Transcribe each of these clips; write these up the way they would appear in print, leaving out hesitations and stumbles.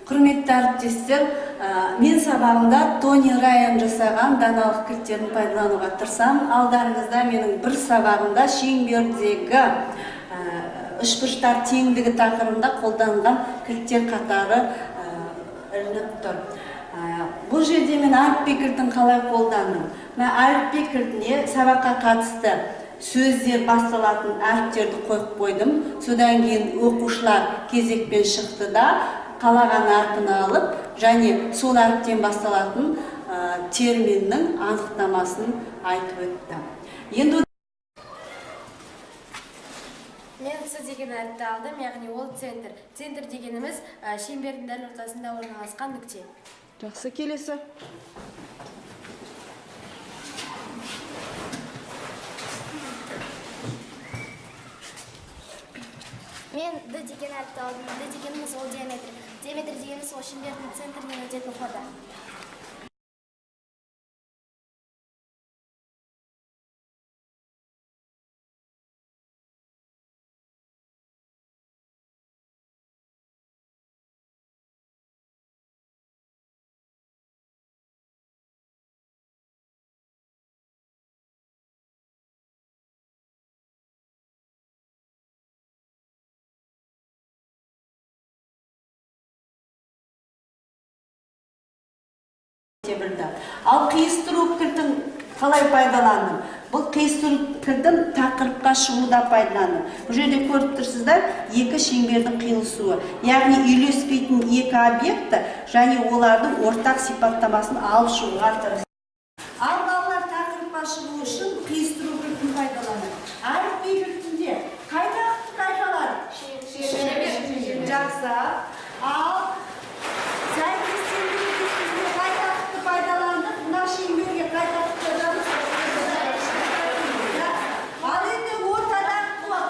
Құрметті әріптестер, мен сабағында Тони Райан жасаған даналық кілттерін пайдалануға тырысам. Алдарыңызда менің бір сабағында шеңбердегі үшбұрыштар теңдігі тақырыбында қолданылған кілттер қатары ілініп тұр. Бұл жерде мен әліпби кілтін қалай қолдандым? Әліпби кілтіне сабаққа қатысты сөздер басталатын әріптерді қойып қойдым. Содан кейін оқушылар кезекпен шықты да қалаған әрпін алып, және сол әріптен басталатын терминнің анықтамасын айтып өтті. Енді мен С деген әріпті алдым, яғни ол центр. Центр дегеніміз шеңбердің дәл ортасында орналасқан нүкте. Жақсы, келесі. Мен Д деген әріпті алдым. Д дегеніміз ол диаметр. Диаметр дегеніміз ол шеңбердің центрінен өтетін қорда. Ал қиыстыру кілтін қалай пайдаландым? Бұл қиыстыру кілтін тақырыпқа шығуда пайдаландым. Бұл жерде көріп тұрсыздар, екі шеңбердің қиылысуы. Яғни үйлеспейтін екі объекті және олардың ортақ сипаттамасын алып шығуға тырысты. Ал балалар тақырыпқа шығу үшін қиыстыру кілтін пайдаланды. Әліпби кілтінде қайда қайшалар? Шеңбер. Жақсы. Ал шеңберге қайта тұтадамыз. Ал енді ортада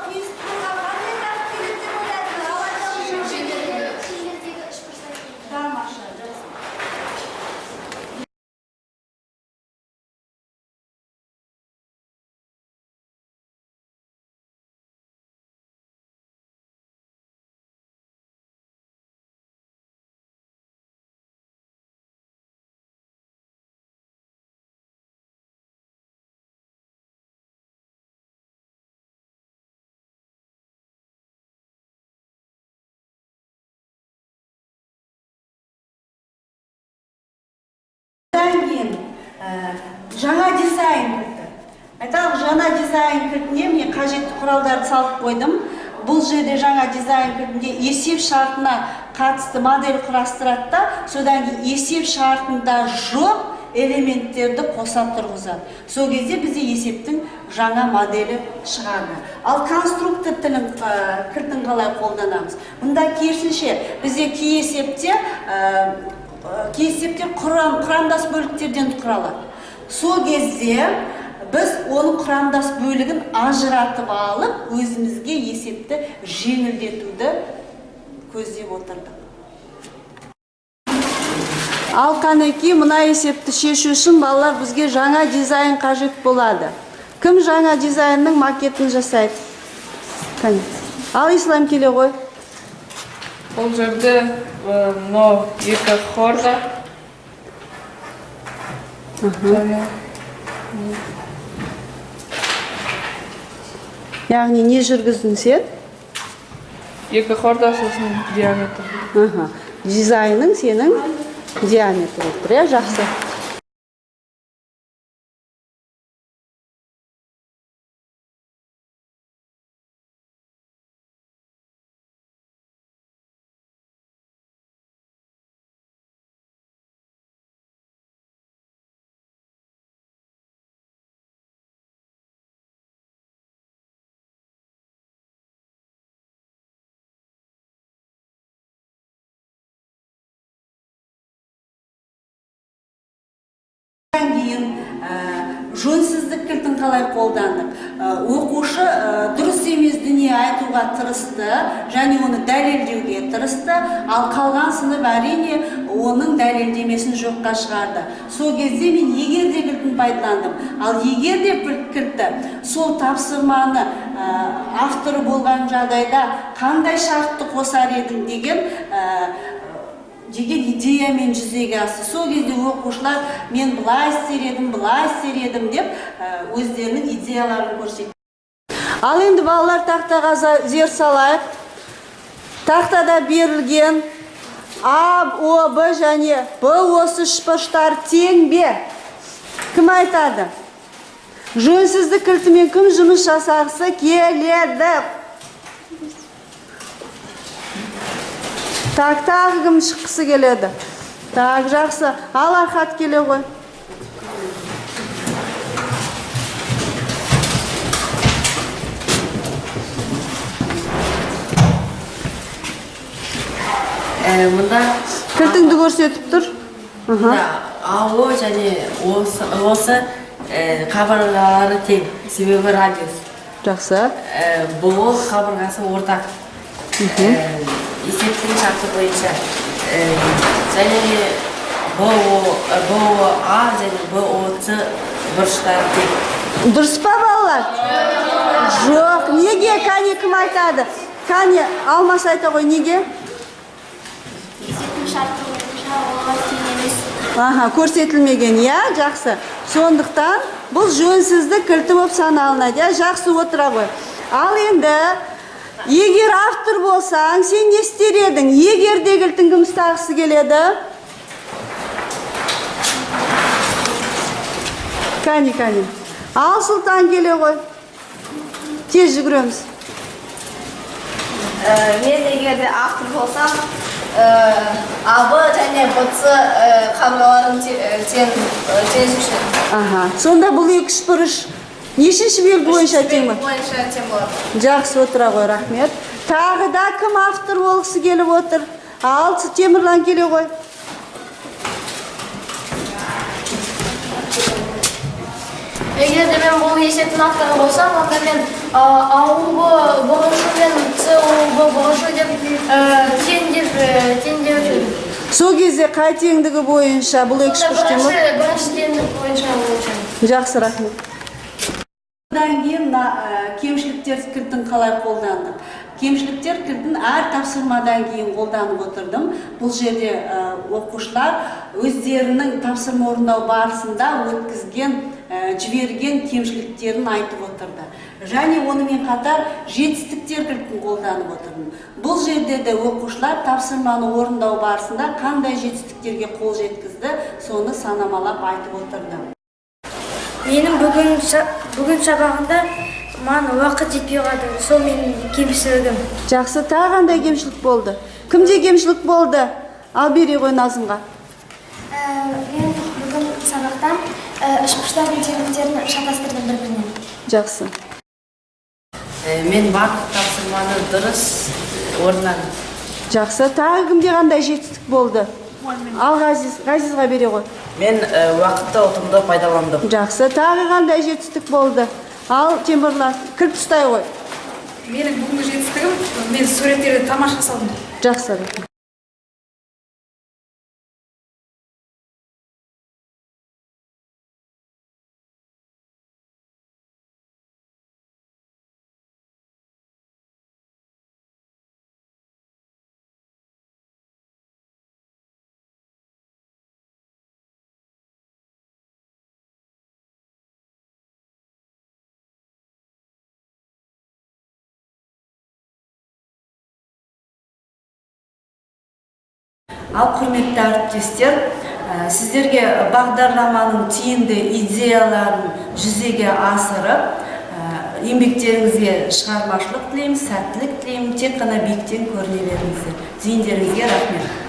қиыстыруға қандай тақ керек деп ойлайсыз? Шеңбердегі үшбұрыштар. Тамаша, жақсы. Жаңа дизайн кілті. Айталық, жаңа дизайн кілтіне мен қажетті құралдарды салып қойдым. Бұл жерде жаңа дизайн кілтінде есеп шартына қатысты модель құрастырады да, содан кейін есеп шартында жоқ элементтерді қоса тұрғызады. Сол кезде бізде есептің жаңа моделі шығады. Ал конструктор кілтін қалай қолданамыз? Мұнда керісінше бізде кей есептер құрамдас бөліктерден құралады. Сол кезде біз оның құрамдас бөлігін ажыратып алып, өзімізге есепті жеңілдетуді көздеп отырдық. Ал қанеки, мұна есепті шешу үшін балалар бізге жаңа дизайн қажет болады. Кім жаңа дизайнның макетін жасайды? Ал Ислам келе ғой. Бұл жерде екі хорда. Яғни не жүргіздің сен? Екі хорда сосын диаметр. Дизайның сенің диаметрі тұр, жақсы. Кейін жөнсіздік кілтін қалай қолдандық? Оқушы дұрыс емес дүние айтуға тырысты, және оны дәлелдеуге тырысты, ал қалған сынып әрине оның дәлелдемесін жоққа шығарды. Сол кезде мен егерде кілтін пайдаландым. Ал егерде кілті сол тапсырманы авторы болған жағдайда қандай шартты қосар едің деген деген идеямен жүзеге асты. Сол кезде оқушылар мен былай істер едім деп өздерінің идеяларын көрсетті. Ал енді балалар тақтаға зер салайық. Тақтада берілген А, О, Б және Б осы үшбұрыштар тең бе? Кім айтады? Жөнсіздік кілтімен кім жұмыс жасағысы келеді? Тағы кім шыққысы келеді? Жақсы. Ал Архат келе ғой. Мұнда Кілтіңді көрсетіп тұр. АО және осы қабырғалары тең, себебі радиус. Жақсы. БО қабырғасы ортақ. Есептің шарты бойынша және БОА және БОЦ бұрыштары тең. Дұрыс па балалар? Жоқ. Неге? Кәне кім айтады? Кәне Алмас айта ғой, неге? Көрсетілмеген, жақсы. Сондықтан бұл жөнсіздік кілті болып саналынады, жақсы отыра ғой. Ал енді, егер автор болсаң, сен не істер едің? Егер де кілтін кім ұстағысы келеді? Кәне. Ал Сұлтан келе ғой. Тез жүгіреміз. Мен егерде автор болсам, АБ және БЦ қабырғаларын теңізуші. Сонда бұл екі үшбұрыш нешінші белгі бойынша тең бе? Бойынша тең болады. Жақсы отыра ғой, рахмет. Тағы да кім автор болғысы келіп отыр? Ал Темірлан келе ғой. Егерде мен бұл есептің авторы болсам, онда мен АУБ бұғышы мен СУБ бұғышы деп тең деп жүрдім. Сол кезде қай теңдігі бойынша бұл екі үшбұрыш тең бе? Бірінші теңдік бойынша. Жақсы, рахмет. Одан кейін кемшіліктер кілтін қалай қолдандық? Кемшіліктер кілтін әр тапсырмадан кейін қолданып отырдым. Бұл жерде оқушылар өздерінің тапсырма орындау барысында өткізген, жіберген кемшіліктерін айтып отырды. Және онымен қатар жетістіктер кілтін қолданып отырдым. Бұл жерде де оқушылар тапсырманы орындау барысында қандай жетістіктерге қол жеткізді, соны санамалап айтып отырды. Менің бүгін сабағында маған уақыт жетпей қалды. Сол менің кемшілігім. Жақсы, тағы қандай кемшілік болды? Кімде кемшілік болды? Ал бере ғой Назымға. Мен бүгін сабақтан үшбұрыштардың теңдіктерін шатастырдым бір-бірінен. Жақсы. Мен барлық тапсырманы дұрыс орындадым. Жақсы, тағы кімде қандай жетістік болды? Ал Ғазизға бере ғой. Мен уақытты ұтымды пайдаландым. Жақсы, тағы қандай жетістік болды? Ал Темірлан, кілт ұстай ғой. Менің бүгінгі жетістігім, мен суреттерді тамаша салдым. Жақсы. Ал құрметті әріптестер, сіздерге бағдарламаның тиімді идеяларын жүзеге асырып, еңбектеріңізге шығармашылық тілеймін, сәттілік тілеймін, тек қана биіктен көріне беріңіздер. Зейіндеріңізге рахмет.